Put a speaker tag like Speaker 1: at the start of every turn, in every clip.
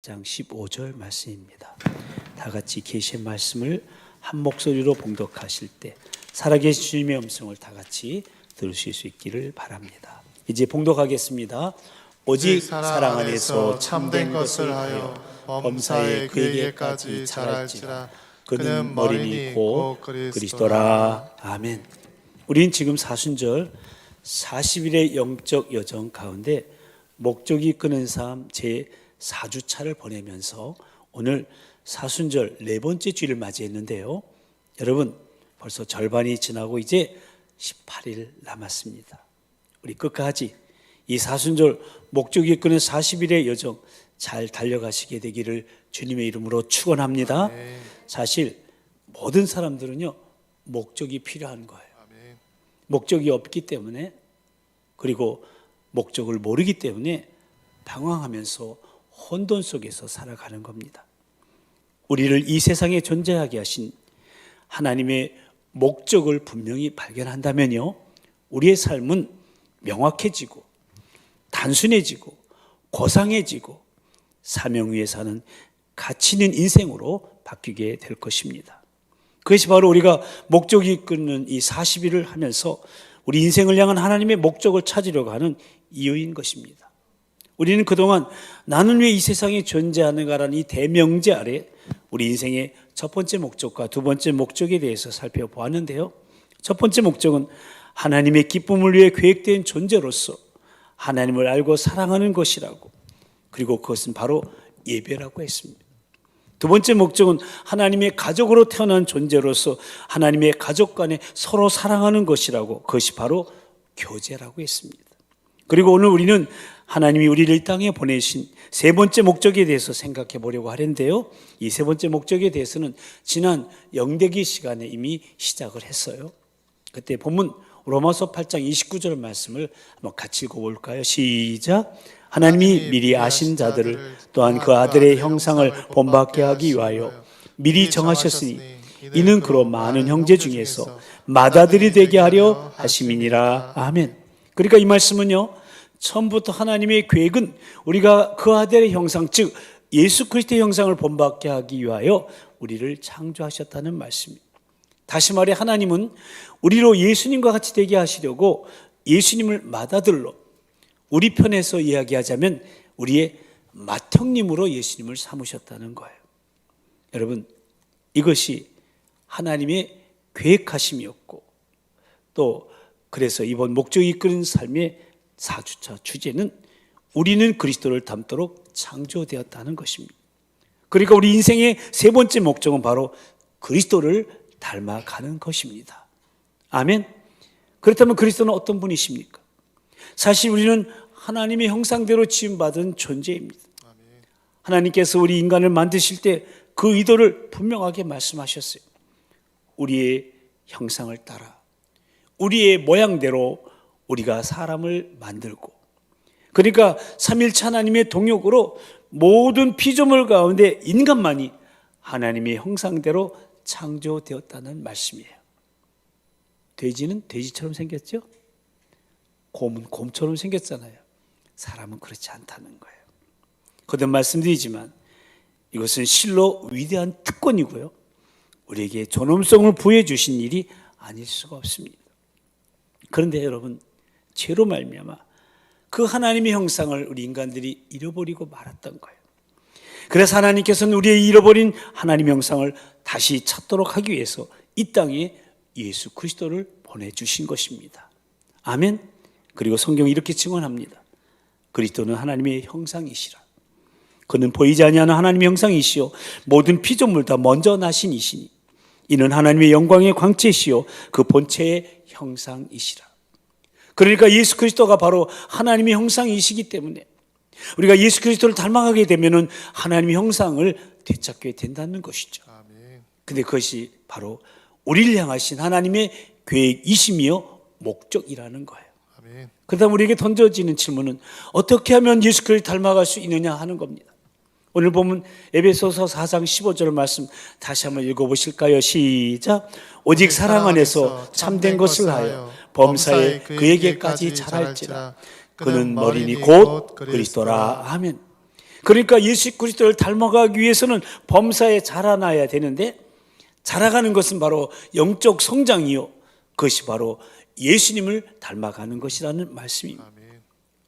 Speaker 1: 장 15절 말씀입니다. 다 같이 계신 말씀을 한 목소리로 봉독하실 때 살아계신 주님의 음성을 다 같이 들으실 수 있기를 바랍니다. 이제 봉독하겠습니다. 오직 사랑 안에서 참된 것을 하여 범사에 그에게까지 잘할지라. 그는 머리니 곧 그리스도라. 아멘. 우리는 지금 사순절 40일의 영적 여정 가운데 목적이 끄는 삶 제 4주차를 보내면서 오늘 사순절 네 번째 주일을 맞이했는데요. 여러분 벌써 절반이 지나고 이제 18일 남았습니다. 우리 끝까지 이 사순절 목적이 이끄는 40일의 여정 잘 달려가시게 되기를 주님의 이름으로 축원합니다. 사실 모든 사람들은요 목적이 필요한 거예요. 목적이 없기 때문에, 그리고 목적을 모르기 때문에 방황하면서 혼돈 속에서 살아가는 겁니다. 우리를 이 세상에 존재하게 하신 하나님의 목적을 분명히 발견한다면요, 우리의 삶은 명확해지고 단순해지고 고상해지고 사명 위에 사는 가치 있는 인생으로 바뀌게 될 것입니다. 그것이 바로 우리가 목적이 이끄는 이 40일을 하면서 우리 인생을 향한 하나님의 목적을 찾으려고 하는 이유인 것입니다. 우리는 그동안 나는 왜 이 세상에 존재하는가라는 이 대명제 아래 우리 인생의 첫 번째 목적과 두 번째 목적에 대해서 살펴보았는데요. 첫 번째 목적은 하나님의 기쁨을 위해 계획된 존재로서 하나님을 알고 사랑하는 것이라고, 그리고 그것은 바로 예배라고 했습니다. 두 번째 목적은 하나님의 가족으로 태어난 존재로서 하나님의 가족 간에 서로 사랑하는 것이라고, 그것이 바로 교제라고 했습니다. 그리고 오늘 우리는 하나님이 우리를 이 땅에 보내신 세 번째 목적에 대해서 생각해 보려고 하는데요. 이 세 번째 목적에 대해서는 지난 영대기 시간에 이미 시작을 했어요. 그때 본문 로마서 8장 29절 말씀을 한번 같이 읽어볼까요? 시작. 하나님이 미리 아신 자들을 또한 그 아들의 형상을 본받게 하기 위하여 미리 정하셨으니 이는 그로 많은 형제 중에서 맏아들이 되게 하려 하심이니라. 아멘. 그러니까 이 말씀은요, 처음부터 하나님의 계획은 우리가 그 아들의 형상, 즉 예수 그리스도의 형상을 본받게 하기 위하여 우리를 창조하셨다는 말씀입니다. 다시 말해 하나님은 우리로 예수님과 같이 되게 하시려고 예수님을 맏아들로, 우리 편에서 이야기하자면 우리의 맏형님으로 예수님을 삼으셨다는 거예요. 여러분, 이것이 하나님의 계획하심이었고, 또 그래서 이번 목적이 이끄는 삶의 4주차 주제는 우리는 그리스도를 닮도록 창조되었다는 것입니다. 그러니까 우리 인생의 세 번째 목적은 바로 그리스도를 닮아가는 것입니다. 아멘. 그렇다면 그리스도는 어떤 분이십니까? 사실 우리는 하나님의 형상대로 지음받은 존재입니다. 하나님께서 우리 인간을 만드실 때 그 의도를 분명하게 말씀하셨어요. 우리의 형상을 따라 우리의 모양대로 우리가 사람을 만들고, 그러니까 삼일체 하나님의 동역으로 모든 피조물 가운데 인간만이 하나님의 형상대로 창조되었다는 말씀이에요. 돼지는 돼지처럼 생겼죠? 곰은 곰처럼 생겼잖아요. 사람은 그렇지 않다는 거예요. 거듭 말씀드리지만 이것은 실로 위대한 특권이고요, 우리에게 존엄성을 부여해 주신 일이 아닐 수가 없습니다. 그런데 여러분, 죄로 말미암아 그 하나님의 형상을 우리 인간들이 잃어버리고 말았던 거예요. 그래서 하나님께서는 우리의 잃어버린 하나님의 형상을 다시 찾도록 하기 위해서 이 땅에 예수 그리스도를 보내주신 것입니다. 아멘. 그리고 성경이 이렇게 증언합니다. 그리스도는 하나님의 형상이시라. 그는 보이지 아니하는 하나님의 형상이시요 모든 피조물보다 먼저 나신 이시니 이는 하나님의 영광의 광채시요 그 본체의 형상이시라. 그러니까 예수 그리스도가 바로 하나님의 형상이시기 때문에 우리가 예수 그리스도를 닮아가게 되면 하나님의 형상을 되찾게 된다는 것이죠. 그런데 그것이 바로 우리를 향하신 하나님의 계획이시며 목적이라는 거예요. 그러다 우리에게 던져지는 질문은 어떻게 하면 예수 그리스도를 닮아갈 수 있느냐 하는 겁니다. 오늘 보면 에베소서 4장 15절 말씀 다시 한번 읽어보실까요? 시작. 오직 사랑 안에서 참된 것을 하여 범사에 그에게까지 잘할지라. 그는 머리니 곧 그리스도라. 아멘. 그러니까 예수 그리스도를 닮아가기 위해서는 범사에 자라나야 되는데, 자라가는 것은 바로 영적 성장이요, 그것이 바로 예수님을 닮아가는 것이라는 말씀입니다.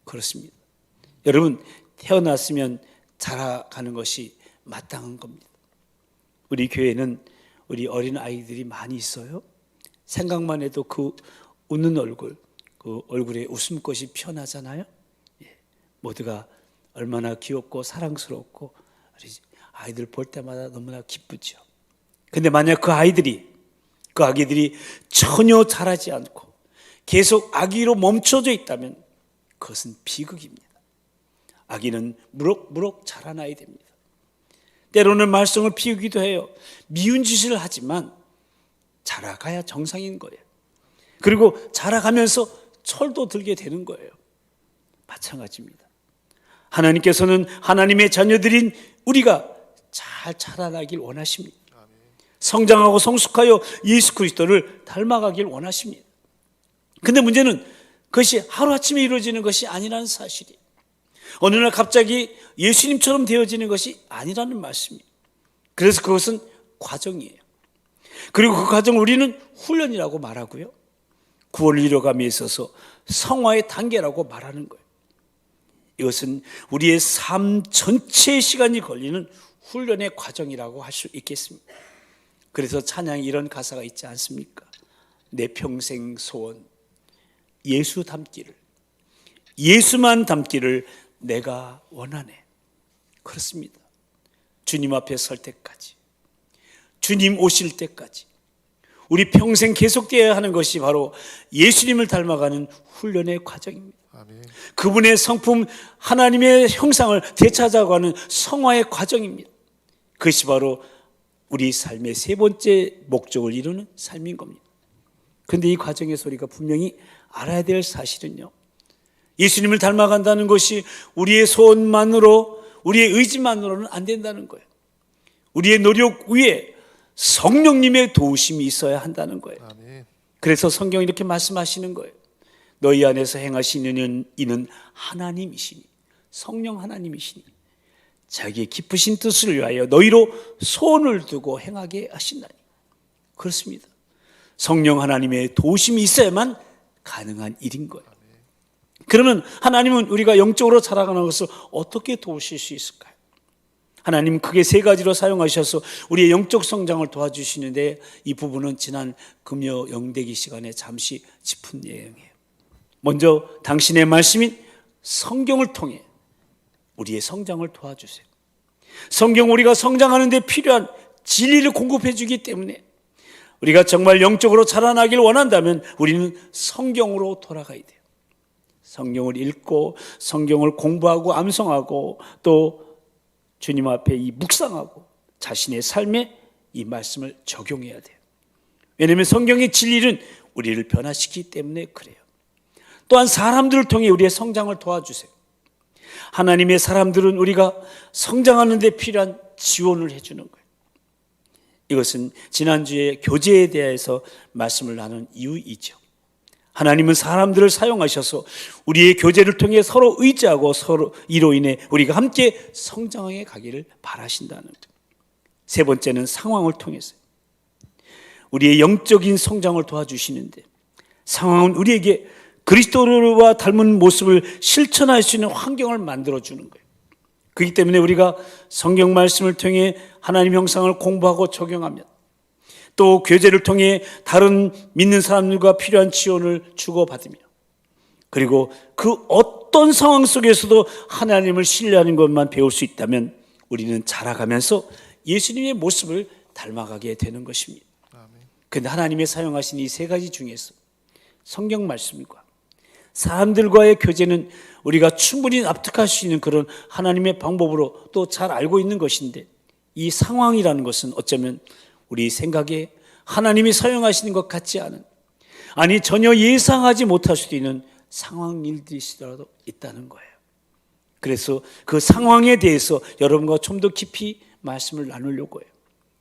Speaker 1: 그렇습니다. 여러분, 태어났으면 자라가는 것이 마땅한 겁니다. 우리 교회는 우리 어린 아이들이 많이 있어요. 생각만 해도 그 웃는 얼굴, 그 얼굴에 웃음꽃이 피어나잖아요. 모두가 얼마나 귀엽고 사랑스럽고 아이들 볼 때마다 너무나 기쁘죠. 근데 만약 그 아기들이 전혀 자라지 않고 계속 아기로 멈춰져 있다면 그것은 비극입니다. 아기는 무럭무럭 자라나야 됩니다. 때로는 말썽을 피우기도 해요. 미운 짓을 하지만 자라가야 정상인 거예요. 그리고 자라가면서 철도 들게 되는 거예요. 마찬가지입니다. 하나님께서는 하나님의 자녀들인 우리가 잘 자라나길 원하십니다. 성장하고 성숙하여 예수 그리스도를 닮아가길 원하십니다. 근데 문제는 그것이 하루아침에 이루어지는 것이 아니라는 사실이에요. 어느 날 갑자기 예수님처럼 되어지는 것이 아니라는 말씀이에요. 그래서 그것은 과정이에요. 그리고 그 과정을 우리는 훈련이라고 말하고요, 구원을 이뤄감에 있어서 성화의 단계라고 말하는 거예요. 이것은 우리의 삶 전체의 시간이 걸리는 훈련의 과정이라고 할 수 있겠습니다. 그래서 찬양에 이런 가사가 있지 않습니까? 내 평생 소원, 예수 닮기를, 예수만 닮기를 내가 원하네. 그렇습니다. 주님 앞에 설 때까지, 주님 오실 때까지 우리 평생 계속되어야 하는 것이 바로 예수님을 닮아가는 훈련의 과정입니다. 아멘. 그분의 성품, 하나님의 형상을 되찾아가는 성화의 과정입니다. 그것이 바로 우리 삶의 세 번째 목적을 이루는 삶인 겁니다. 그런데 이 과정에서 우리가 분명히 알아야 될 사실은요, 예수님을 닮아간다는 것이 우리의 소원만으로, 우리의 의지만으로는 안 된다는 거예요. 우리의 노력 위에 성령님의 도우심이 있어야 한다는 거예요. 그래서 성경이 이렇게 말씀하시는 거예요. 너희 안에서 행하시는 이는 하나님이시니, 성령 하나님이시니 자기의 기쁘신 뜻을 위하여 너희로 소원을 두고 행하게 하신다니. 그렇습니다. 성령 하나님의 도우심이 있어야만 가능한 일인 거예요. 그러면 하나님은 우리가 영적으로 자라가는 것을 어떻게 도우실 수 있을까요? 하나님은 크게 세 가지로 사용하셔서 우리의 영적 성장을 도와주시는데, 이 부분은 지난 금요 영대기 시간에 잠시 짚은 내용이에요. 먼저 당신의 말씀인 성경을 통해 우리의 성장을 도와주세요. 성경, 우리가 성장하는 데 필요한 진리를 공급해 주기 때문에 우리가 정말 영적으로 자라나길 원한다면 우리는 성경으로 돌아가야 돼요. 성경을 읽고 성경을 공부하고 암송하고 또 주님 앞에 이 묵상하고 자신의 삶에 이 말씀을 적용해야 돼요. 왜냐하면 성경의 진리는 우리를 변화시키기 때문에 그래요. 또한 사람들을 통해 우리의 성장을 도와주세요. 하나님의 사람들은 우리가 성장하는 데 필요한 지원을 해주는 거예요. 이것은 지난주에 교제에 대해서 말씀을 나눈 이유이죠. 하나님은 사람들을 사용하셔서 우리의 교제를 통해 서로 의지하고 서로 이로 인해 우리가 함께 성장해 가기를 바라신다는 거예요. 세 번째는 상황을 통해서 우리의 영적인 성장을 도와주시는데, 상황은 우리에게 그리스도와 닮은 모습을 실천할 수 있는 환경을 만들어주는 거예요. 그렇기 때문에 우리가 성경 말씀을 통해 하나님 형상을 공부하고 적용하면, 또 교제를 통해 다른 믿는 사람들과 필요한 지원을 주고받으며, 그리고 그 어떤 상황 속에서도 하나님을 신뢰하는 것만 배울 수 있다면 우리는 자라가면서 예수님의 모습을 닮아가게 되는 것입니다. 그런데 하나님의 사용하신 이 세 가지 중에서 성경 말씀과 사람들과의 교제는 우리가 충분히 납득할 수 있는 그런 하나님의 방법으로 또 잘 알고 있는 것인데, 이 상황이라는 것은 어쩌면 우리 생각에 하나님이 사용하시는 것 같지 않은, 아니 전혀 예상하지 못할 수도 있는 상황일들이시더라도 있다는 거예요. 그래서 그 상황에 대해서 여러분과 좀 더 깊이 말씀을 나누려고 해요.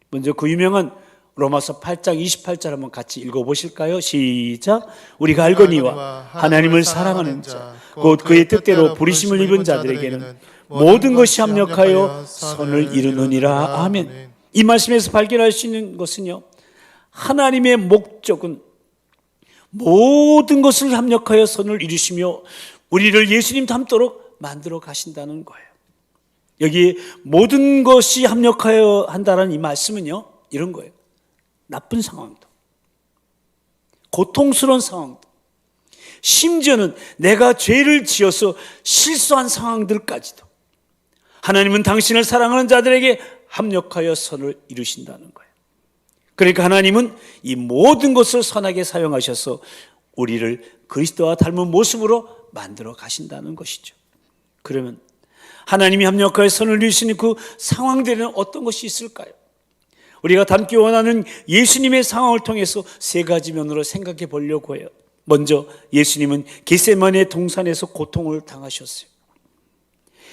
Speaker 1: 먼저 그 유명한 로마서 8장 28절 한번 같이 읽어보실까요? 시작. 우리가 알거니와 하나님을 사랑하는 자 곧 그의 뜻대로 부르심을 입은 자들에게는 모든 것이 합력하여 선을 이루느니라. 아멘. 이 말씀에서 발견할 수 있는 것은요, 하나님의 목적은 모든 것을 합력하여 선을 이루시며 우리를 예수님 닮도록 만들어 가신다는 거예요. 여기 모든 것이 합력하여 한다는 이 말씀은요, 이런 거예요. 나쁜 상황도, 고통스러운 상황도, 심지어는 내가 죄를 지어서 실수한 상황들까지도 하나님은 당신을 사랑하는 자들에게 합력하여 선을 이루신다는 거예요. 그러니까 하나님은 이 모든 것을 선하게 사용하셔서 우리를 그리스도와 닮은 모습으로 만들어 가신다는 것이죠. 그러면 하나님이 합력하여 선을 이루시는 그 상황들에는 어떤 것이 있을까요? 우리가 닮기 원하는 예수님의 상황을 통해서 세 가지 면으로 생각해 보려고 해요. 먼저 예수님은 겟세마네 동산에서 고통을 당하셨어요.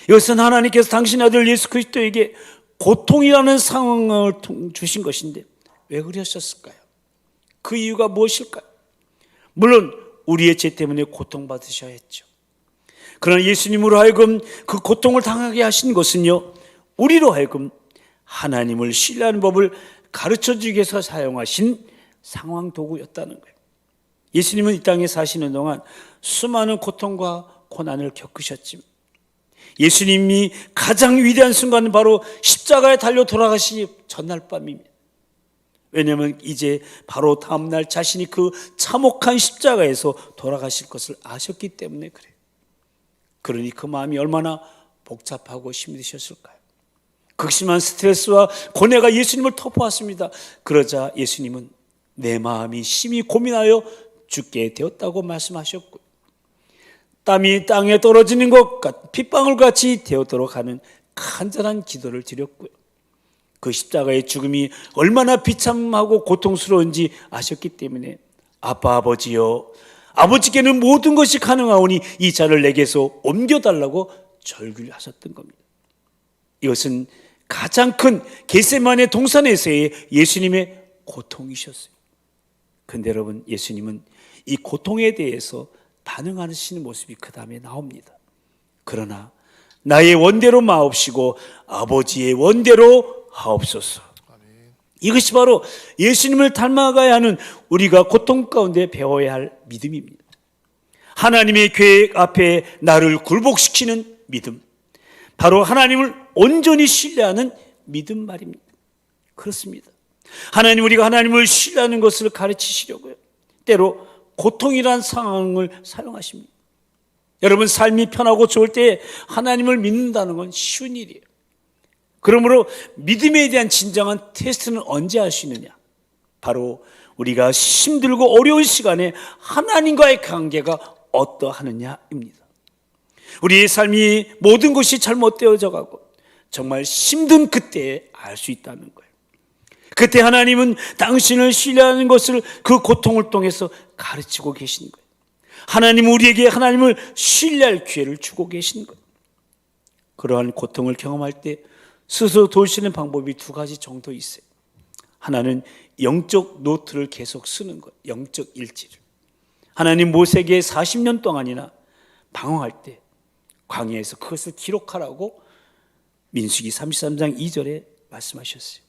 Speaker 1: 이것은 하나님께서 당신 아들 예수 그리스도에게 고통이라는 상황을 주신 것인데 왜 그러셨을까요? 그 이유가 무엇일까요? 물론 우리의 죄 때문에 고통받으셔야 했죠. 그러나 예수님으로 하여금 그 고통을 당하게 하신 것은요, 우리로 하여금 하나님을 신뢰하는 법을 가르쳐주기 위해서 사용하신 상황 도구였다는 거예요. 예수님은 이 땅에 사시는 동안 수많은 고통과 고난을 겪으셨지만 예수님이 가장 위대한 순간은 바로 십자가에 달려 돌아가시기 전날 밤입니다. 왜냐하면 이제 바로 다음날 자신이 그 참혹한 십자가에서 돌아가실 것을 아셨기 때문에 그래요. 그러니 그 마음이 얼마나 복잡하고 힘드셨을까요? 극심한 스트레스와 고뇌가 예수님을 덮어왔습니다. 그러자 예수님은 내 마음이 심히 고민하여 죽게 되었다고 말씀하셨고, 땀이 땅에 떨어지는 것 같 핏방울같이 되어도록 하는 간절한 기도를 드렸고요. 그 십자가의 죽음이 얼마나 비참하고 고통스러운지 아셨기 때문에 아빠 아버지여, 아버지께는 모든 것이 가능하오니 이 잔을 내게서 옮겨달라고 절규를 하셨던 겁니다. 이것은 가장 큰 겟세마네 동산에서의 예수님의 고통이셨어요. 그런데 여러분, 예수님은 이 고통에 대해서 반응하시는 모습이 그 다음에 나옵니다. 그러나 나의 원대로 마옵시고 아버지의 원대로 하옵소서. 이것이 바로 예수님을 닮아가야 하는 우리가 고통 가운데 배워야 할 믿음입니다. 하나님의 계획 앞에 나를 굴복시키는 믿음, 바로 하나님을 온전히 신뢰하는 믿음 말입니다. 그렇습니다. 하나님, 우리가 하나님을 신뢰하는 것을 가르치시려고요, 때로 고통이란 상황을 사용하십니다. 여러분, 삶이 편하고 좋을 때 하나님을 믿는다는 건 쉬운 일이에요. 그러므로 믿음에 대한 진정한 테스트는 언제 할 수 있느냐? 바로 우리가 힘들고 어려운 시간에 하나님과의 관계가 어떠하느냐입니다. 우리의 삶이 모든 것이 잘못되어져 가고 정말 힘든 그때에 알 수 있다는 거예요. 그때 하나님은 당신을 신뢰하는 것을 그 고통을 통해서 가르치고 계신 거예요. 하나님은 우리에게 하나님을 신뢰할 기회를 주고 계신 거예요. 그러한 고통을 경험할 때 스스로 도우시는 방법이 두 가지 정도 있어요. 하나는 영적 노트를 계속 쓰는 거예요. 영적 일지를. 하나님 모세에게 40년 동안이나 방황할 때 광야에서 그것을 기록하라고 민수기 33장 2절에 말씀하셨어요.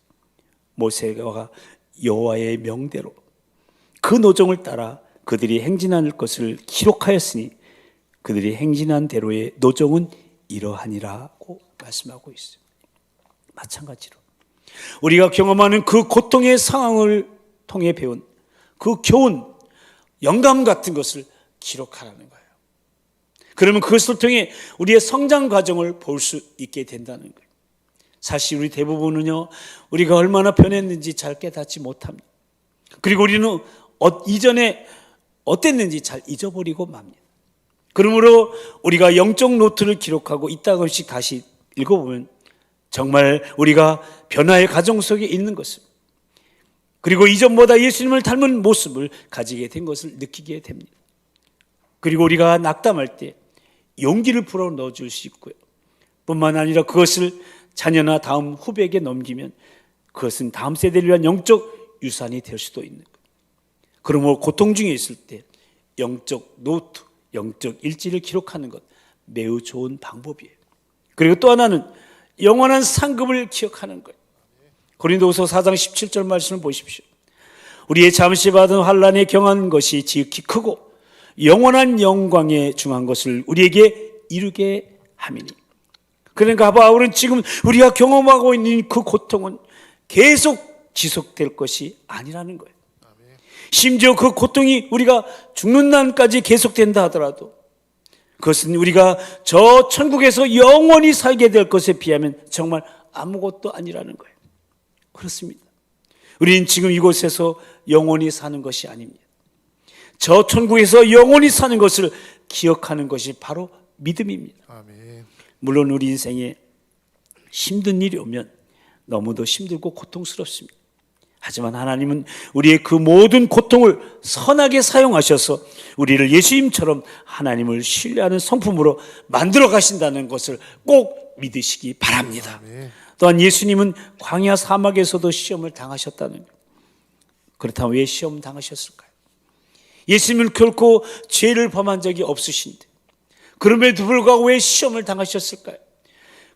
Speaker 1: 모세가 여호와의 명대로 그 노정을 따라 그들이 행진할 것을 기록하였으니 그들이 행진한 대로의 노정은 이러하니라고 말씀하고 있어요. 마찬가지로 우리가 경험하는 그 고통의 상황을 통해 배운 그 교훈, 영감 같은 것을 기록하라는 거예요. 그러면 그것을 통해 우리의 성장 과정을 볼 수 있게 된다는 거예요. 사실 우리 대부분은요, 우리가 얼마나 변했는지 잘 깨닫지 못합니다. 그리고 우리는 이전에 어땠는지 잘 잊어버리고 맙니다. 그러므로 우리가 영적 노트를 기록하고 이따금씩 다시 읽어보면 정말 우리가 변화의 과정 속에 있는 것을, 그리고 이전보다 예수님을 닮은 모습을 가지게 된 것을 느끼게 됩니다. 그리고 우리가 낙담할 때 용기를 불어 넣어줄 수 있고요, 뿐만 아니라 그것을 자녀나 다음 후배에게 넘기면 그것은 다음 세대를 위한 영적 유산이 될 수도 있는 거예요. 그러므로 고통 중에 있을 때 영적 노트, 영적 일지를 기록하는 것 매우 좋은 방법이에요. 그리고 또 하나는 영원한 상급을 기억하는 거예요. 고린도후서 4장 17절 말씀을 보십시오. 우리의 잠시 받은 환난에 경한 것이 지극히 크고 영원한 영광에 중한 것을 우리에게 이루게 함이니. 그러니까 바울은 지금 우리가 경험하고 있는 그 고통은 계속 지속될 것이 아니라는 거예요. 심지어 그 고통이 우리가 죽는 날까지 계속된다 하더라도 그것은 우리가 저 천국에서 영원히 살게 될 것에 비하면 정말 아무것도 아니라는 거예요. 그렇습니다. 우리는 지금 이곳에서 영원히 사는 것이 아닙니다. 저 천국에서 영원히 사는 것을 기억하는 것이 바로 믿음입니다.
Speaker 2: 아멘.
Speaker 1: 물론 우리 인생에 힘든 일이 오면 너무도 힘들고 고통스럽습니다. 하지만 하나님은 우리의 그 모든 고통을 선하게 사용하셔서 우리를 예수님처럼 하나님을 신뢰하는 성품으로 만들어 가신다는 것을 꼭 믿으시기 바랍니다.
Speaker 2: 아멘.
Speaker 1: 또한 예수님은 광야 사막에서도 시험을 당하셨다는 거예요. 그렇다면 왜 시험 당하셨을까요? 예수님은 결코 죄를 범한 적이 없으신데 그럼에도 불구하고 왜 시험을 당하셨을까요?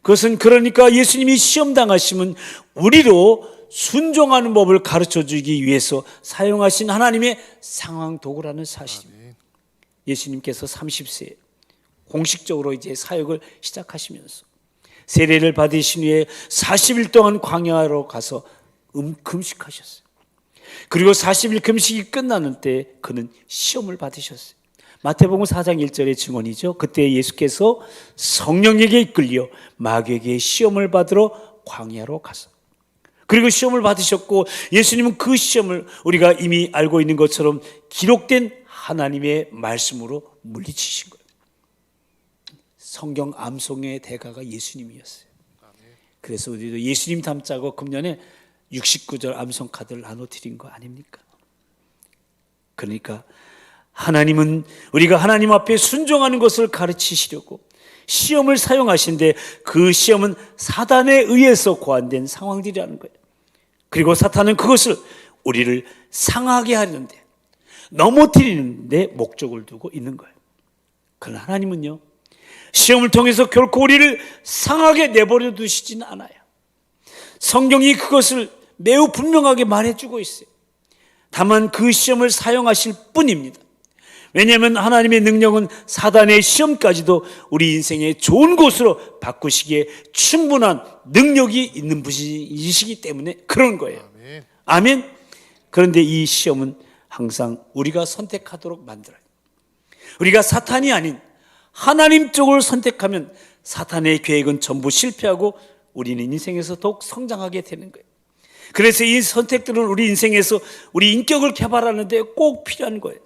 Speaker 1: 그것은 그러니까 예수님이 시험 당하심은 우리도 순종하는 법을 가르쳐주기 위해서 사용하신 하나님의 상황 도구라는 사실입니다. 예수님께서 30세에 공식적으로 이제 사역을 시작하시면서 세례를 받으신 후에 40일 동안 광야로 가서 금식하셨어요. 그리고 40일 금식이 끝나는 때 그는 시험을 받으셨어요. 마태복음 4장 1절의 증언이죠. 그때 예수께서 성령에게 이끌려 마귀에게 시험을 받으러 광야로 가서 그리고 시험을 받으셨고 예수님은 그 시험을 우리가 이미 알고 있는 것처럼 기록된 하나님의 말씀으로 물리치신 거예요. 성경 암송의 대가가 예수님이었어요. 그래서 우리도 예수님 닮자고 금년에 69절 암송 카드를 나눠드린 거 아닙니까? 그러니까 하나님은 우리가 하나님 앞에 순종하는 것을 가르치시려고 시험을 사용하신데 그 시험은 사단에 의해서 고안된 상황들이라는 거예요. 그리고 사탄은 그것을 우리를 상하게 하는데 넘어뜨리는 데 목적을 두고 있는 거예요. 그러나 하나님은요 시험을 통해서 결코 우리를 상하게 내버려 두시지는 않아요. 성경이 그것을 매우 분명하게 말해주고 있어요. 다만 그 시험을 사용하실 뿐입니다. 왜냐하면 하나님의 능력은 사단의 시험까지도 우리 인생의 좋은 곳으로 바꾸시기에 충분한 능력이 있는 분이시기 때문에 그런 거예요. 아멘. 그런데 이 시험은 항상 우리가 선택하도록 만들어요. 우리가 사탄이 아닌 하나님 쪽을 선택하면 사탄의 계획은 전부 실패하고 우리는 인생에서 더욱 성장하게 되는 거예요. 그래서 이 선택들은 우리 인생에서 우리 인격을 개발하는 데 꼭 필요한 거예요.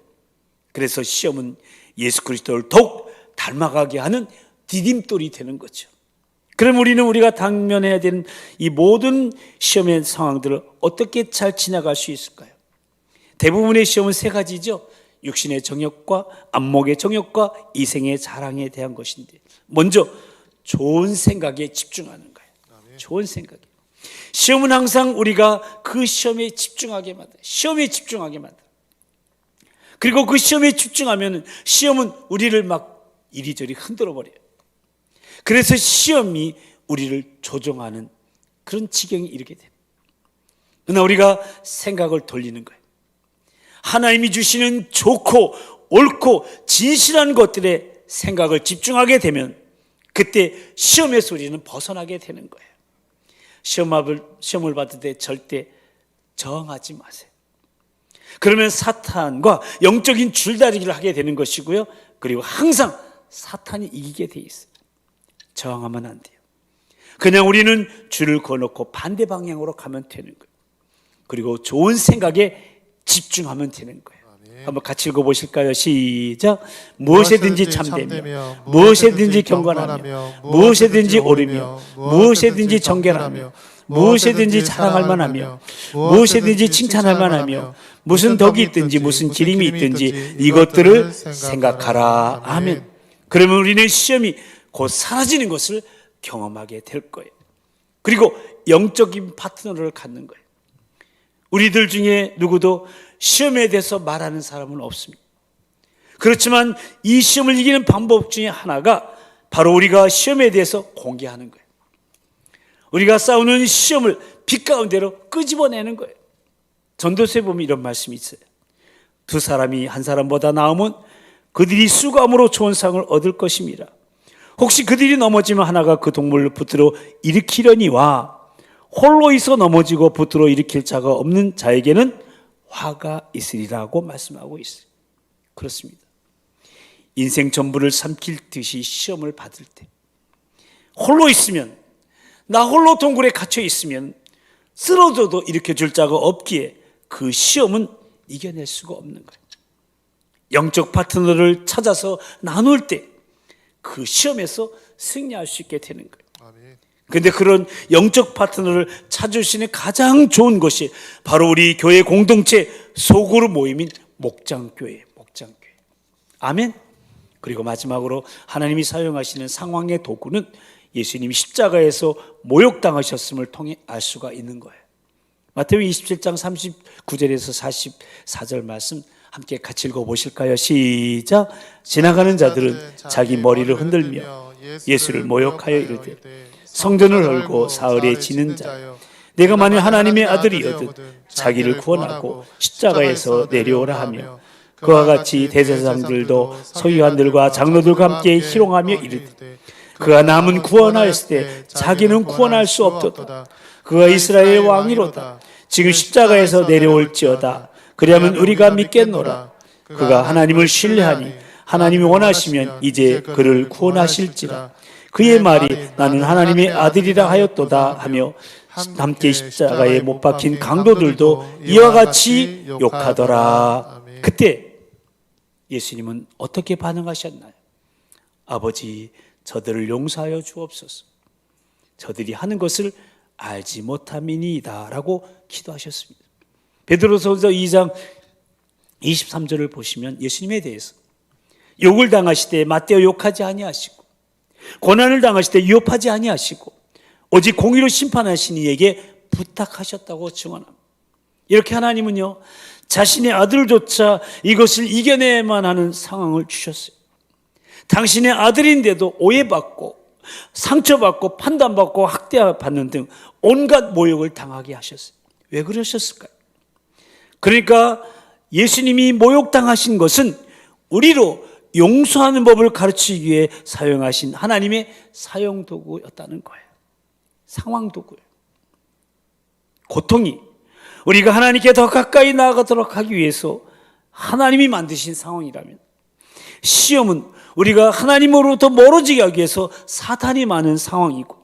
Speaker 1: 그래서 시험은 예수 그리스도를 더욱 닮아가게 하는 디딤돌이 되는 거죠. 그럼 우리는 우리가 당면해야 되는 이 모든 시험의 상황들을 어떻게 잘 지나갈 수 있을까요? 대부분의 시험은 세 가지죠. 육신의 정욕과 안목의 정욕과 이생의 자랑에 대한 것인데 먼저 좋은 생각에 집중하는 거예요. 좋은 생각에. 시험은 항상 우리가 그 시험에 집중하게 만들어요. 시험에 집중하게 만들어요. 그리고 그 시험에 집중하면 시험은 우리를 막 이리저리 흔들어 버려요. 그래서 시험이 우리를 조종하는 그런 지경이 이르게 돼요. 그러나 우리가 생각을 돌리는 거예요. 하나님이 주시는 좋고 옳고 진실한 것들에 생각을 집중하게 되면 그때 시험에서 우리는 벗어나게 되는 거예요. 시험을 받을 때 절대 저항하지 마세요. 그러면 사탄과 영적인 줄다리기를 하게 되는 것이고요. 그리고 항상 사탄이 이기게 돼 있어요. 저항하면 안 돼요. 그냥 우리는 줄을 그어놓고 반대 방향으로 가면 되는 거예요. 그리고 좋은 생각에 집중하면 되는 거예요. 한번 같이 읽어보실까요? 시작. 무엇에든지 참되며 무엇에든지 경건하며 무엇에든지 옳으며 무엇에든지 정결하며 무엇에든지 자랑할 만하며 무엇에든지 칭찬할 만하며 무슨 덕이 있든지 무슨 기림이 있든지 이것들을 생각하라. 아멘. 그러면 우리는 시험이 곧 사라지는 것을 경험하게 될 거예요. 그리고 영적인 파트너를 갖는 거예요. 우리들 중에 누구도 시험에 대해서 말하는 사람은 없습니다. 그렇지만 이 시험을 이기는 방법 중에 하나가 바로 우리가 시험에 대해서 공개하는 거예요. 우리가 싸우는 시험을 빛 가운데로 끄집어내는 거예요. 전도서에 보면 이런 말씀이 있어요. 두 사람이 한 사람보다 나으면 그들이 수감으로 좋은 상을 얻을 것입니다. 혹시 그들이 넘어지면 하나가 그 동물을 붙들어 일으키려니와 홀로 있어 넘어지고 붙들어 일으킬 자가 없는 자에게는 화가 있으리라고 말씀하고 있어요. 그렇습니다. 인생 전부를 삼킬 듯이 시험을 받을 때 홀로 있으면, 나 홀로 동굴에 갇혀 있으면 쓰러져도 일으켜줄 자가 없기에 그 시험은 이겨낼 수가 없는 거예요. 영적 파트너를 찾아서 나눌 때 그 시험에서 승리할 수 있게 되는 거예요. 그런데 그런 영적 파트너를 찾으시는 가장 좋은 것이 바로 우리 교회 공동체 소그룹 모임인 목장교회예요. 목장교회. 아멘. 그리고 마지막으로 하나님이 사용하시는 상황의 도구는 예수님이 십자가에서 모욕당하셨음을 통해 알 수가 있는 거예요. 마태복음 27장 39절에서 44절 말씀 함께 같이 읽어보실까요? 시작. 지나가는 자들은 자기 머리를 흔들며 예수를 모욕하여 이르되 성전을 헐고 사흘에 지는 자여, 내가 만일 하나님의 아들이거든 자기를 구원하고 십자가에서 내려오라 하며, 그와 같이 대제사장들도 서기관들과 장로들과 함께 희롱하며 이르되 그가 남은 구원하였을 때 자기는 구원할 수 없도다. 그가 이스라엘의 왕이로다. 지금 십자가에서 내려올지어다. 그리하면 우리가 믿겠노라. 그가 하나님을 신뢰하니 하나님이 원하시면 이제 그를 구원하실지라. 그의 말이 나는 하나님의 아들이라 하였도다 하며 함께 십자가에 못 박힌 강도들도 이와 같이 욕하더라. 그때 예수님은 어떻게 반응하셨나요? 아버지, 저들을 용서하여 주옵소서. 저들이 하는 것을 알지 못함이니이다 라고 기도하셨습니다. 베드로전서 2장 23절을 보시면 예수님에 대해서 욕을 당하실 때 맞대어 욕하지 아니하시고, 고난을 당하실 때 위협하지 아니하시고, 오직 공의로 심판하신 이에게 부탁하셨다고 증언합니다. 이렇게 하나님은요, 자신의 아들조차 이것을 이겨내야만 하는 상황을 주셨어요. 당신의 아들인데도 오해받고 상처받고 판단받고 학대받는 등 온갖 모욕을 당하게 하셨어요. 왜 그러셨을까요? 그러니까 예수님이 모욕당하신 것은 우리로 용서하는 법을 가르치기 위해 사용하신 하나님의 사용도구였다는 거예요. 상황도구예요. 고통이 우리가 하나님께 더 가까이 나아가도록 하기 위해서 하나님이 만드신 상황이라면, 시험은 우리가 하나님으로부터 멀어지게 하기 위해서 사탄이 많은 상황이고,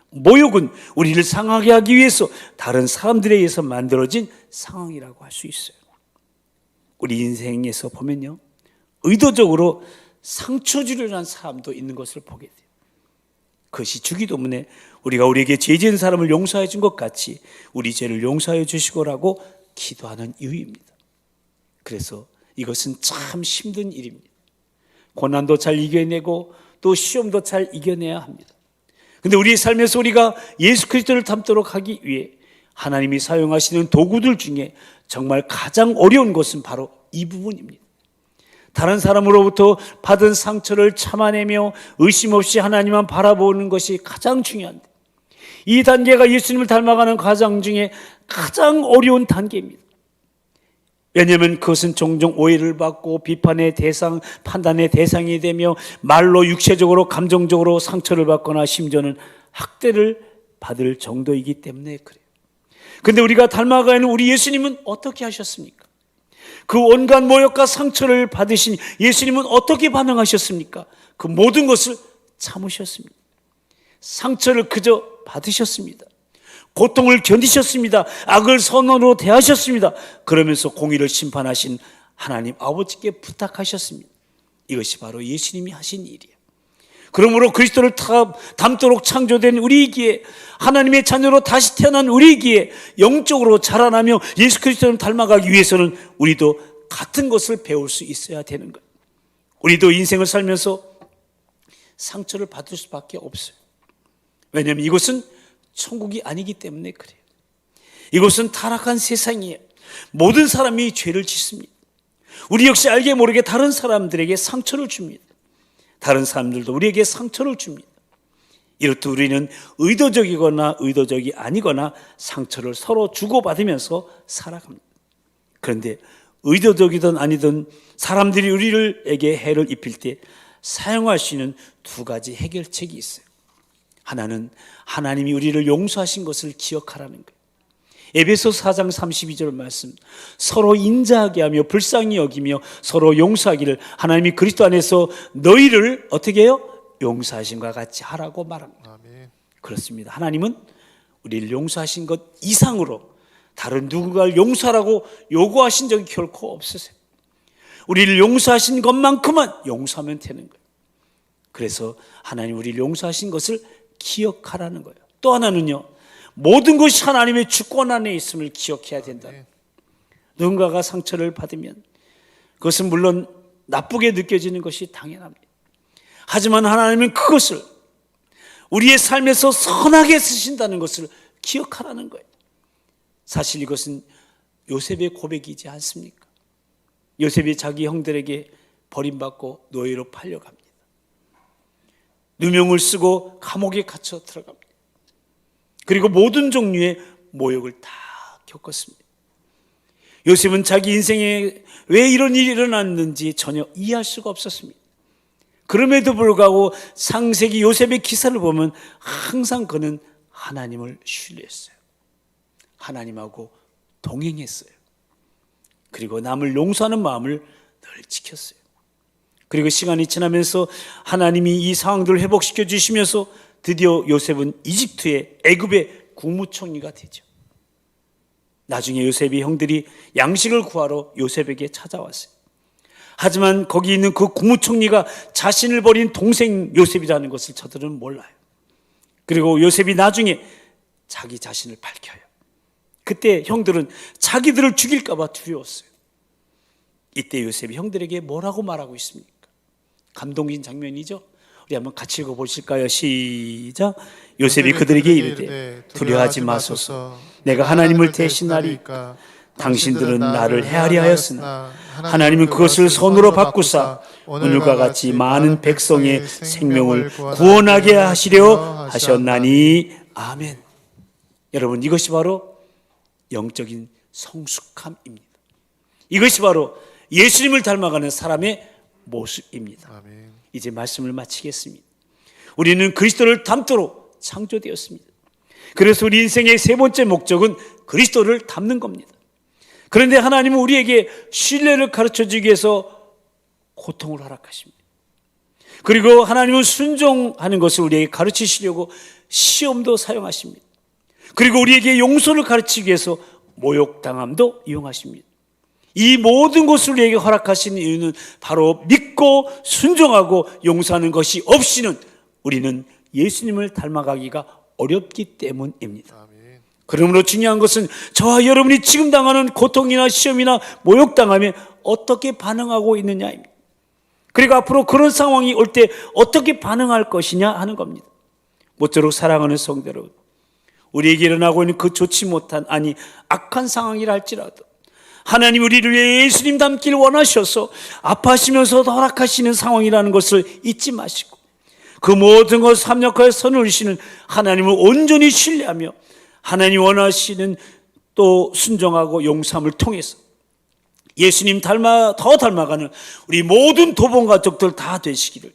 Speaker 1: 모욕은 우리를 상하게 하기 위해서 다른 사람들에 의해서 만들어진 상황이라고 할 수 있어요. 우리 인생에서 보면요, 의도적으로 상처 주려는 한 사람도 있는 것을 보게 돼요. 그것이 주기도문에 우리가 우리에게 죄 지은 사람을 용서해 준 것 같이 우리 죄를 용서해 주시고라고 기도하는 이유입니다. 그래서 이것은 참 힘든 일입니다. 고난도 잘 이겨내고 또 시험도 잘 이겨내야 합니다. 그런데 우리의 삶에서 우리가 예수 그리스도를 닮도록 하기 위해 하나님이 사용하시는 도구들 중에 정말 가장 어려운 것은 바로 이 부분입니다. 다른 사람으로부터 받은 상처를 참아내며 의심 없이 하나님만 바라보는 것이 가장 중요한데, 이 단계가 예수님을 닮아가는 과정 중에 가장 어려운 단계입니다. 왜냐하면 그것은 종종 오해를 받고 비판의 대상, 판단의 대상이 되며 말로 육체적으로 감정적으로 상처를 받거나 심지어는 학대를 받을 정도이기 때문에 그래요. 그런데 우리가 닮아가는 우리 예수님은 어떻게 하셨습니까? 그 온갖 모욕과 상처를 받으신 예수님은 어떻게 반응하셨습니까? 그 모든 것을 참으셨습니다. 상처를 그저 받으셨습니다. 고통을 견디셨습니다. 악을 선언으로 대하셨습니다. 그러면서 공의를 심판하신 하나님 아버지께 부탁하셨습니다. 이것이 바로 예수님이 하신 일이에요. 그러므로 그리스도를 닮도록 창조된 우리이기에, 하나님의 자녀로 다시 태어난 우리이기에 영적으로 자라나며 예수 그리스도를 닮아가기 위해서는 우리도 같은 것을 배울 수 있어야 되는 거예요. 우리도 인생을 살면서 상처를 받을 수밖에 없어요. 왜냐하면 이것은 천국이 아니기 때문에 그래요. 이곳은 타락한 세상이에요. 모든 사람이 죄를 짓습니다. 우리 역시 알게 모르게 다른 사람들에게 상처를 줍니다. 다른 사람들도 우리에게 상처를 줍니다. 이렇듯 우리는 의도적이거나 의도적이 아니거나 상처를 서로 주고받으면서 살아갑니다. 그런데 의도적이든 아니든 사람들이 우리에게 해를 입힐 때 사용할 수 있는 두 가지 해결책이 있어요. 하나는 하나님이 우리를 용서하신 것을 기억하라는 거예요. 에베소서 4장 32절 말씀, 서로 인자하게 하며 불쌍히 여기며 서로 용서하기를 하나님이 그리스도 안에서 너희를 어떻게 해요? 용서하신 것 같이 하라고 말합니다.
Speaker 2: 아멘.
Speaker 1: 그렇습니다. 하나님은 우리를 용서하신 것 이상으로 다른 누군가를 용서하라고 요구하신 적이 결코 없으세요. 우리를 용서하신 것만큼만 용서하면 되는 거예요. 그래서 하나님 우리를 용서하신 것을 기억하라는 거예요. 또 하나는요, 모든 것이 하나님의 주권 안에 있음을 기억해야 된다. 누군가가 상처를 받으면 그것은 물론 나쁘게 느껴지는 것이 당연합니다. 하지만 하나님은 그것을 우리의 삶에서 선하게 쓰신다는 것을 기억하라는 거예요. 사실 이것은 요셉의 고백이지 않습니까? 요셉이 자기 형들에게 버림받고 노예로 팔려갑니다. 누명을 쓰고 감옥에 갇혀 들어갑니다. 그리고 모든 종류의 모욕을 다 겪었습니다. 요셉은 자기 인생에 왜 이런 일이 일어났는지 전혀 이해할 수가 없었습니다. 그럼에도 불구하고 창세기 요셉의 기사를 보면 항상 그는 하나님을 신뢰했어요. 하나님하고 동행했어요. 그리고 남을 용서하는 마음을 늘 지켰어요. 그리고 시간이 지나면서 하나님이 이 상황들을 회복시켜 주시면서 드디어 요셉은 이집트의 애굽의 국무총리가 되죠. 나중에 요셉의 형들이 양식을 구하러 요셉에게 찾아왔어요. 하지만 거기 있는 그 국무총리가 자신을 버린 동생 요셉이라는 것을 저들은 몰라요. 그리고 요셉이 나중에 자기 자신을 밝혀요. 그때 형들은 자기들을 죽일까 봐 두려웠어요. 이때 요셉이 형들에게 뭐라고 말하고 있습니까? 감동적인 장면이죠. 우리 한번 같이 읽어보실까요? 시작. 요셉이 그들에게 이르되 두려워하지 마소서. 내가 하나님을 대신하리까. 당신들은 나를 헤아려 하였으나 하나님은 그것을 손으로 바꾸사 오늘과 같이 많은 백성의 생명을 구원하게 하시려 하셨나니. 아멘. 여러분, 이것이 바로 영적인 성숙함입니다. 이것이 바로 예수님을 닮아가는 사람의 모습입니다.
Speaker 2: 아멘.
Speaker 1: 이제 말씀을 마치겠습니다. 우리는 그리스도를 닮도록 창조되었습니다. 그래서 우리 인생의 세 번째 목적은 그리스도를 닮는 겁니다. 그런데 하나님은 우리에게 신뢰를 가르쳐주기 위해서 고통을 허락하십니다. 그리고 하나님은 순종하는 것을 우리에게 가르치시려고 시험도 사용하십니다. 그리고 우리에게 용서를 가르치기 위해서 모욕당함도 이용하십니다. 이 모든 것을 우리에게 허락하신 이유는 바로 믿고 순종하고 용서하는 것이 없이는 우리는 예수님을 닮아가기가 어렵기 때문입니다. 그러므로 중요한 것은 저와 여러분이 지금 당하는 고통이나 시험이나 모욕당하면 어떻게 반응하고 있느냐입니다. 그리고 앞으로 그런 상황이 올 때 어떻게 반응할 것이냐 하는 겁니다. 모쪼록 사랑하는 성도 여러분, 우리에게 일어나고 있는 그 좋지 못한, 아니 악한 상황이라 할지라도 하나님 우리를 위해 예수님 닮기를 원하셔서 아파하시면서도 허락하시는 상황이라는 것을 잊지 마시고 그 모든 것을 합력하여 선을 이루시는 하나님을 온전히 신뢰하며 하나님 원하시는 또 순종하고 용서함을 통해서 예수님 더 닮아가는 우리 모든 도본 가족들 다 되시기를,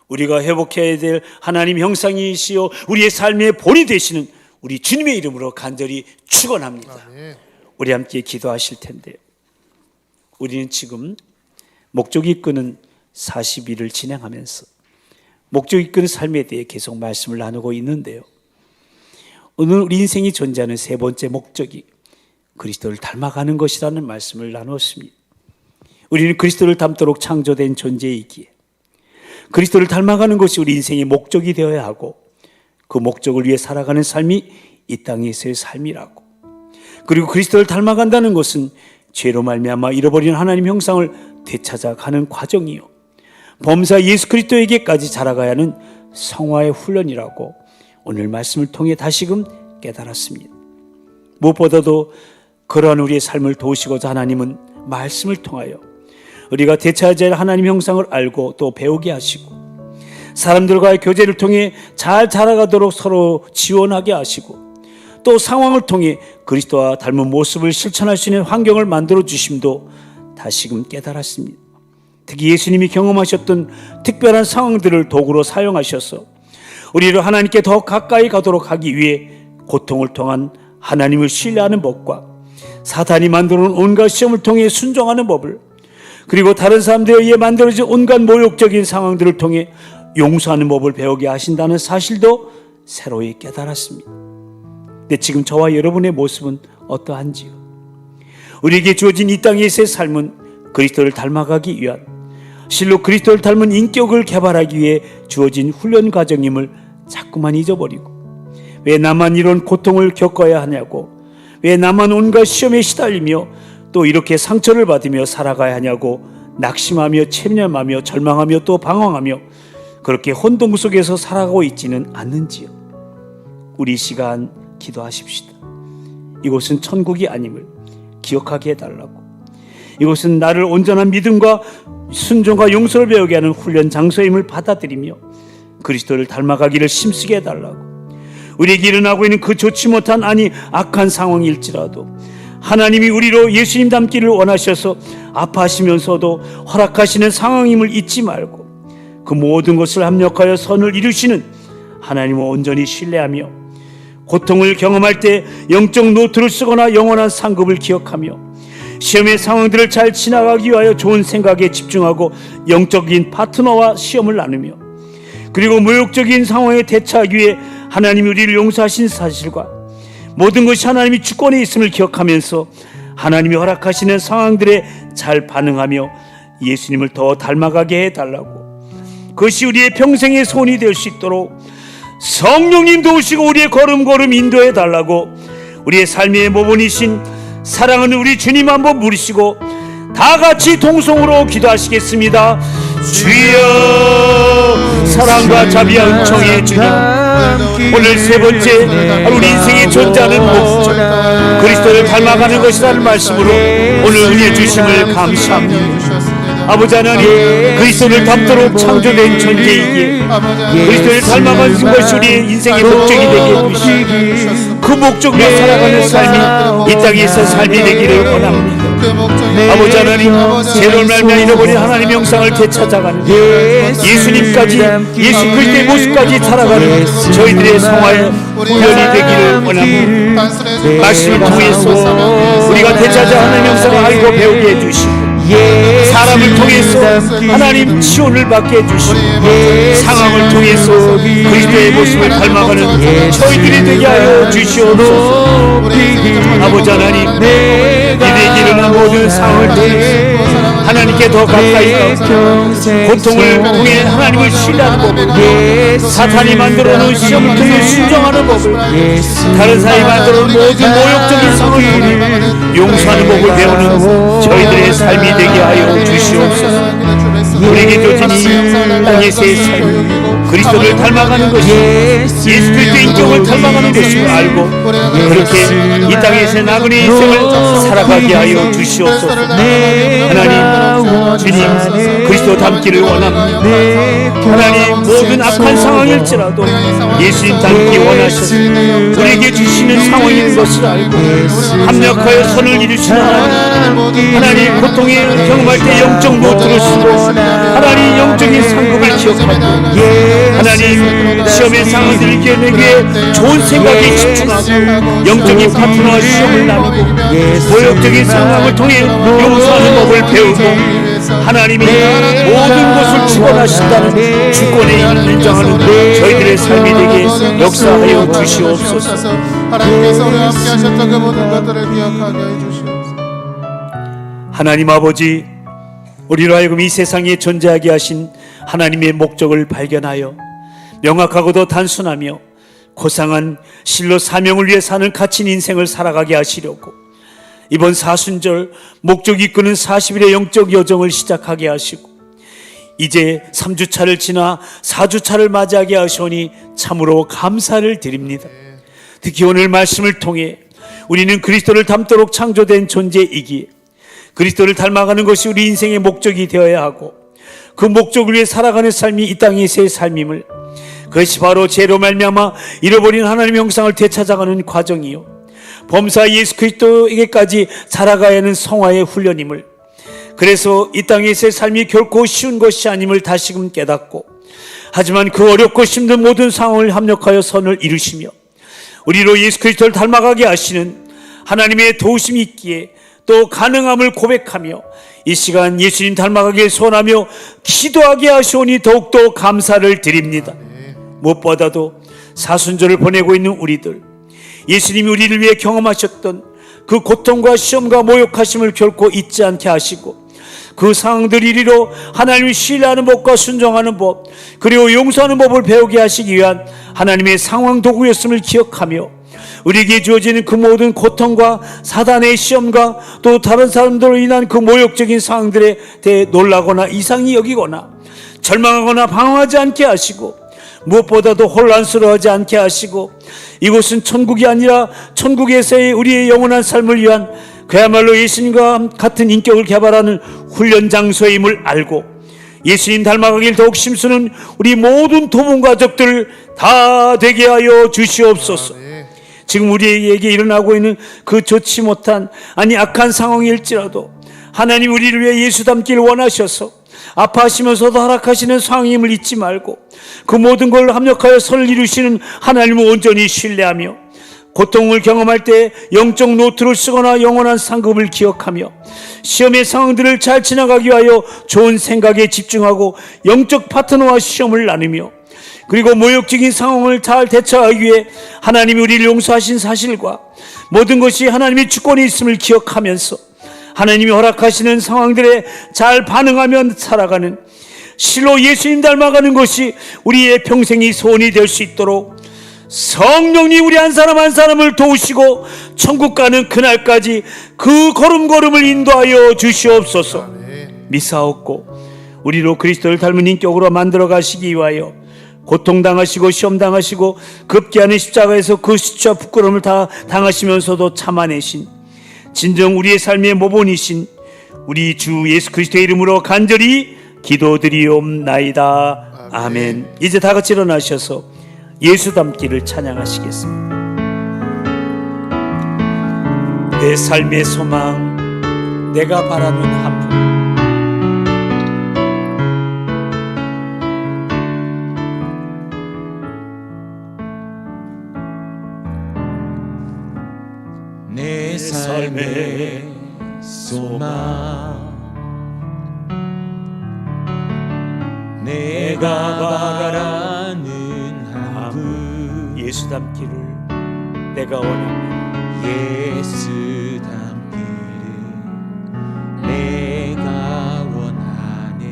Speaker 1: 우리가 회복해야 될 하나님 형상이시여 우리의 삶의 본이 되시는 우리 주님의 이름으로 간절히 축원합니다. 우리 함께 기도하실 텐데요. 우리는 지금 목적이 이끄는 40일을 진행하면서 목적이 이끄는 삶에 대해 계속 말씀을 나누고 있는데요. 오늘 우리 인생이 존재하는 세 번째 목적이 그리스도를 닮아가는 것이라는 말씀을 나누었습니다. 우리는 그리스도를 닮도록 창조된 존재이기에 그리스도를 닮아가는 것이 우리 인생의 목적이 되어야 하고 그 목적을 위해 살아가는 삶이 이 땅에서의 삶이라고, 그리고 그리스도를 닮아간다는 것은 죄로 말미암아 잃어버린 하나님 형상을 되찾아가는 과정이요 범사 예수 그리스도에게까지 자라가야 하는 성화의 훈련이라고 오늘 말씀을 통해 다시금 깨달았습니다. 무엇보다도 그러한 우리의 삶을 도우시고자 하나님은 말씀을 통하여 우리가 대체하자 할 하나님 형상을 알고 또 배우게 하시고, 사람들과의 교제를 통해 잘 자라가도록 서로 지원하게 하시고, 또 상황을 통해 그리스도와 닮은 모습을 실천할 수 있는 환경을 만들어 주심도 다시금 깨달았습니다. 특히 예수님이 경험하셨던 특별한 상황들을 도구로 사용하셔서 우리를 하나님께 더 가까이 가도록 하기 위해 고통을 통한 하나님을 신뢰하는 법과 사탄이 만들어 놓은 온갖 시험을 통해 순종하는 법을, 그리고 다른 사람들에 의해 만들어진 온갖 모욕적인 상황들을 통해 용서하는 법을 배우게 하신다는 사실도 새로이 깨달았습니다. 근데 지금 저와 여러분의 모습은 어떠한지요? 우리에게 주어진 이 땅에서의 삶은 그리스도를 닮아가기 위한, 실로 그리스도를 닮은 인격을 개발하기 위해 주어진 훈련 과정임을 자꾸만 잊어버리고, 왜 나만 이런 고통을 겪어야 하냐고, 왜 나만 온갖 시험에 시달리며 또 이렇게 상처를 받으며 살아가야 하냐고 낙심하며 체념하며 절망하며 또 방황하며 그렇게 혼동 속에서 살아가고 있지는 않는지요? 우리 시간 기도하십시다. 이곳은 천국이 아님을 기억하게 해달라고. 이곳은 나를 온전한 믿음과 순종과 용서를 배우게 하는 훈련 장소임을 받아들이며 그리스도를 닮아가기를 힘쓰게 해달라고. 우리에게 일어나고 있는 그 좋지 못한, 아니 악한 상황일지라도 하나님이 우리로 예수님 닮기를 원하셔서 아파하시면서도 허락하시는 상황임을 잊지 말고 그 모든 것을 합력하여 선을 이루시는 하나님을 온전히 신뢰하며, 고통을 경험할 때 영적 노트를 쓰거나 영원한 상급을 기억하며 시험의 상황들을 잘 지나가기 위하여 좋은 생각에 집중하고 영적인 파트너와 시험을 나누며, 그리고 모욕적인 상황에 대처하기 위해 하나님이 우리를 용서하신 사실과 모든 것이 하나님이 주권에 있음을 기억하면서 하나님이 허락하시는 상황들에 잘 반응하며 예수님을 더 닮아가게 해달라고. 그것이 우리의 평생의 소원이 될 수 있도록 성령님 도우시고 우리의 걸음걸음 인도해 달라고. 우리의 삶의 모본이신 사랑하는 우리 주님 한번 부르시고 다 같이 동성으로 기도하시겠습니다. 주여, 사랑과 자비와 은총의 주님, 오늘 세 번째 우리 인생의 존재하는 목적, 그리스도를 닮아가는 것이라는 말씀으로 오늘 은혜 주심을 감사합니다. 아버지 하나님, 그리스도를 닮도록 창조된 존재이기에 그리스도를 닮아가는 것이 우리의 인생의 목적이 되게 해주시고 그 목적으로 살아가는 삶이 이 땅에서 삶이 되기를 원합니다. 아버지 하나님, 죄로 말미암아 잃어버린 하나님 형상을 되찾아가는 예수님까지, 예수 그리스도의 모습까지 살아가는 저희들의 성화의 훈련이 되기를 원합니다. 말씀을 통해서 우리가 되찾아 하나님 형상을 알고 배우게 해주시고, 사람을 통해서 하나님 지원을 받게 해주시고, 상황을 통해서 그리스도의 모습을 닮아가는 저희들이 되게 하여 주시옵소서. 아버지 하나님, 이들에게 일어난 모든 상황을 통해서 하나님께 더 가까이 가서 고통을 통해 하나님을 신뢰하는 법을, 사탄이 만들어 놓은 시험을 통해 순종하는 법을, 다른 사람이 만들어 놓은 모든 모욕적인 상황을 용서하는 법을 배우는 저희들의 삶이 되게 하여 주시옵소서. 우리에게 주어진 이 땅에서의 삶, 그리스도를 닮아가는 것이 예수 그리스도의 인격을 닮아가는 것임을 알고 그렇게 이 땅에서 나그네 인생을 살아가게 하여 주시옵소서. 하나님, 주님 그리스도 닮기를 원합니다. 하나님, 모든 악한 상황일지라도 예수님 닮기 원하셔서 우리에게 주시는 상황인 것을 알고 합력하여 선을 이루시는 하나님, 고통에 경험할 때 영적 노트를 쓰고 하나님 영적인 상급을 기억하고 하나님, 시험의 상황들을 이겨내기 위해 좋은 생각에 집중하고 영적인 파트너와 시험을 나누고 모욕적인 상황을 통해 용서하는 법을 배우고 하나님이 모든 것을 주권하신다는 주권에 인정하는 저희들의 삶이 되게 역사하여 주시옵소서.
Speaker 2: 하나님께서 우리와 함께 하셨던 그 모든 것들을 기억하게 해주시옵소서.
Speaker 1: 하나님 아버지, 우리로 하여금 이 세상에 존재하게 하신 하나님의 목적을 발견하여 명확하고도 단순하며 고상한 실로 사명을 위해 사는 갇힌 인생을 살아가게 하시려고 이번 사순절 목적이 이끄는 40일의 영적 여정을 시작하게 하시고 이제 3주차를 지나 4주차를 맞이하게 하시오니 참으로 감사를 드립니다. 특히 오늘 말씀을 통해 우리는 그리스도를 닮도록 창조된 존재이기에 그리스도를 닮아가는 것이 우리 인생의 목적이 되어야 하고, 그 목적을 위해 살아가는 삶이 이 땅에서의 삶임을, 그것이 바로 죄로 말미암아 잃어버린 하나님의 형상을 되찾아가는 과정이요, 범사 예수 그리스도에게까지 자라가야 하는 성화의 훈련임을, 그래서 이 땅에서의 삶이 결코 쉬운 것이 아님을 다시금 깨닫고, 하지만 그 어렵고 힘든 모든 상황을 합력하여 선을 이루시며 우리로 예수 그리스도를 닮아가게 하시는 하나님의 도우심이 있기에 또 가능함을 고백하며 이 시간 예수님 닮아가길 소원하며 기도하게 하시오니 더욱더 감사를 드립니다. 무엇보다도 사순절을 보내고 있는 우리들, 예수님이 우리를 위해 경험하셨던 그 고통과 시험과 모욕하심을 결코 잊지 않게 하시고, 그 상황들 이리로 하나님을 신뢰하는 법과 순종하는 법, 그리고 용서하는 법을 배우게 하시기 위한 하나님의 상황 도구였음을 기억하며, 우리에게 주어지는 그 모든 고통과 사단의 시험과 또 다른 사람들로 인한 그 모욕적인 상황들에 대해 놀라거나 이상히 여기거나 절망하거나 방황하지 않게 하시고, 무엇보다도 혼란스러워하지 않게 하시고, 이곳은 천국이 아니라 천국에서의 우리의 영원한 삶을 위한 그야말로 예수님과 같은 인격을 개발하는 훈련 장소임을 알고, 예수님 닮아가길 더욱 힘쓰는 우리 모든 도문 가족들 다 되게 하여 주시옵소서. 지금 우리에게 일어나고 있는 그 좋지 못한, 아니 악한 상황일지라도 하나님 우리를 위해 예수 닮기를 원하셔서 아파하시면서도 허락하시는 상황임을 잊지 말고, 그 모든 걸 합력하여 선을 이루시는 하나님을 온전히 신뢰하며, 고통을 경험할 때 영적 노트를 쓰거나 영원한 상급을 기억하며, 시험의 상황들을 잘 지나가기 위하여 좋은 생각에 집중하고 영적 파트너와 시험을 나누며, 그리고 모욕적인 상황을 잘 대처하기 위해 하나님이 우리를 용서하신 사실과 모든 것이 하나님의 주권이 있음을 기억하면서 하나님이 허락하시는 상황들에 잘 반응하며 살아가는, 실로 예수님 닮아가는 것이 우리의 평생이 소원이 될 수 있도록 성령님 우리 한 사람 한 사람을 도우시고 천국 가는 그날까지 그 걸음걸음을 인도하여 주시옵소서. 미사옵고 우리로 그리스도를 닮은 인격으로 만들어 가시기 위하여 고통당하시고 시험당하시고 급기야는 십자가에서 그 수치와 부끄러움을 다 당하시면서도 참아내신 진정 우리의 삶의 모본이신 우리 주 예수 그리스도의 이름으로 간절히 기도드리옵나이다. 아멘. 이제 다 같이 일어나셔서 예수 닮기를 찬양하시겠습니다. 내 삶의 소망, 내가 바라는 한 분,
Speaker 3: 내 삶의 소망, 내가 바라는 한 분,
Speaker 1: 예수 닮기를 내가 원합니다.
Speaker 3: 예수 닮기를 내가 원하네.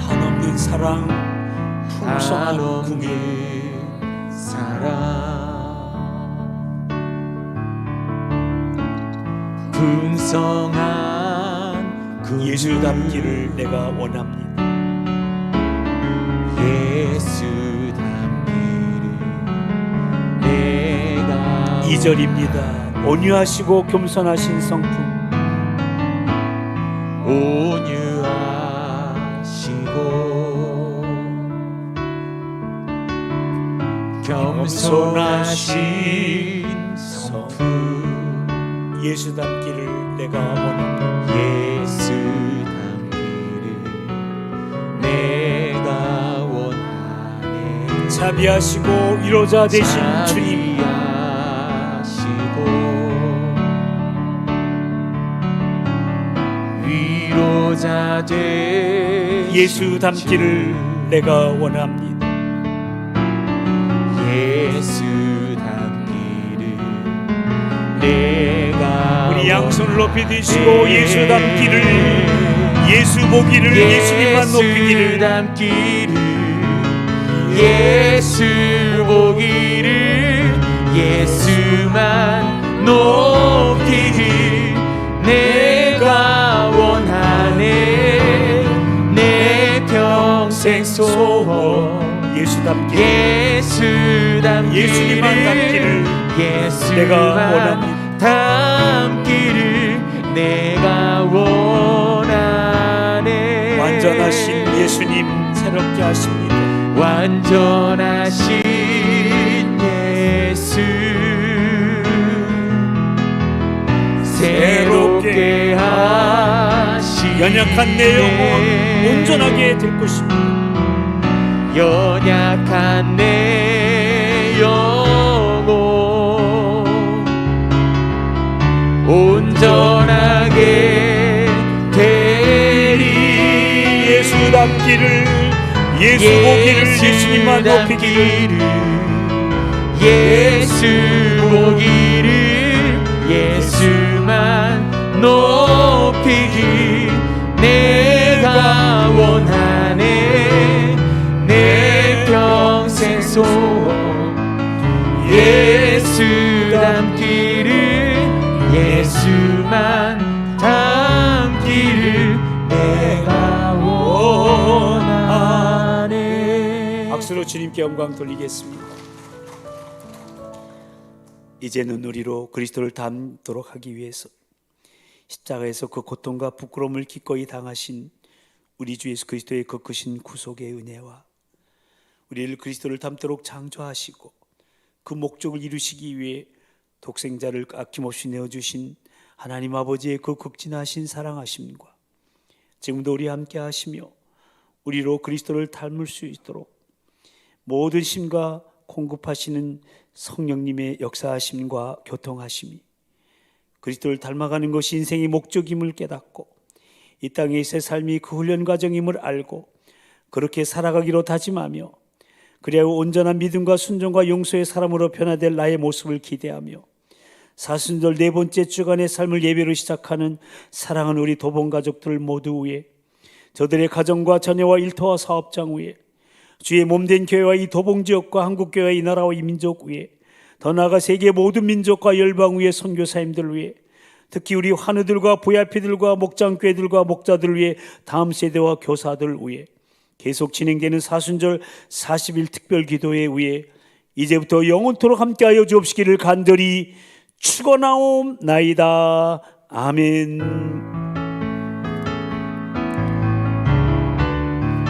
Speaker 1: 한없는 사랑, 풍성한 궁이,
Speaker 3: 한없는 사랑, 풍성한 그
Speaker 1: 예수 닮기를 내가 원합니다.
Speaker 3: 예수 닮기를 내가
Speaker 1: 2절입니다. 온유하시고 겸손하신 성품,
Speaker 3: 온유하시고 겸손하신 성품,
Speaker 1: 예수 닮기를 내가 원합니다.
Speaker 3: 예수 닮기를 내가 원하네.
Speaker 1: 자비하시고 위로자 되신 주님,
Speaker 3: 위로자 되신
Speaker 1: 예수 닮기를 내가 원합니다.
Speaker 3: 예수 닮기를 내가
Speaker 1: 우리 양손을 높이 드시고 예수 닮기를, 예수 보기를, 예수님만 높이기를,
Speaker 3: 닮기를, 예수 보기를, 예수만 높이길 내가 원하네. 내 평생 소원
Speaker 1: 예수 닮기를,
Speaker 3: 예수 닮기를,
Speaker 1: 예수님만 닮기를
Speaker 3: 예수만
Speaker 1: 내가 원합니다. 함께 하십니다.
Speaker 3: 완전하신 예수 새롭게 하시네.
Speaker 1: 연약한 내 영혼 온전하게 될 것입니다.
Speaker 3: 연약한 내 영혼 온전하게 되리.
Speaker 1: 예수 닮기를, 예수 보기를, 예수님만 높이기를,
Speaker 3: 예수 보기를, 예수만 높이기 내가 원하네. 내 평생 소원 예수 닮기를, 예수만 닮기를 내가 원하네.
Speaker 1: 박수로 주님께 영광 돌리겠습니다. 이제는 우리로 그리스도를 닮도록 하기 위해서 십자가에서 그 고통과 부끄러움을 기꺼이 당하신 우리 주 예수 그리스도의 그 크신 구속의 은혜와 우리를 그리스도를 닮도록 창조하시고 그 목적을 이루시기 위해 독생자를 아낌없이 내어주신 하나님 아버지의 그 극진하신 사랑하심과 지금도 우리 함께 하시며 우리로 그리스도를 닮을 수 있도록 모든 심과 공급하시는 성령님의 역사하심과 교통하심이 그리스도를 닮아가는 것이 인생의 목적임을 깨닫고 이 땅에서의 삶이 그 훈련 과정임을 알고 그렇게 살아가기로 다짐하며 그래야 온전한 믿음과 순종과 용서의 사람으로 변화될 나의 모습을 기대하며 사순절 네 번째 주간의 삶을 예배로 시작하는 사랑하는 우리 도봉 가족들 모두 위에 저들의 가정과 자녀와 일터와 사업장 위에 주의 몸된 교회와 이 도봉지역과 한국교회와 이 나라와 이 민족 위에 더 나아가 세계 모든 민족과 열방 위에 선교사님들 위에 특히 우리 환우들과 VIP들과 목장교회들과 목자들 위해 다음 세대와 교사들 위해 계속 진행되는 사순절 40일 특별기도회 위해 이제부터 영원토록 함께하여 주옵시기를 간절히 축원하옵나이다. 아멘.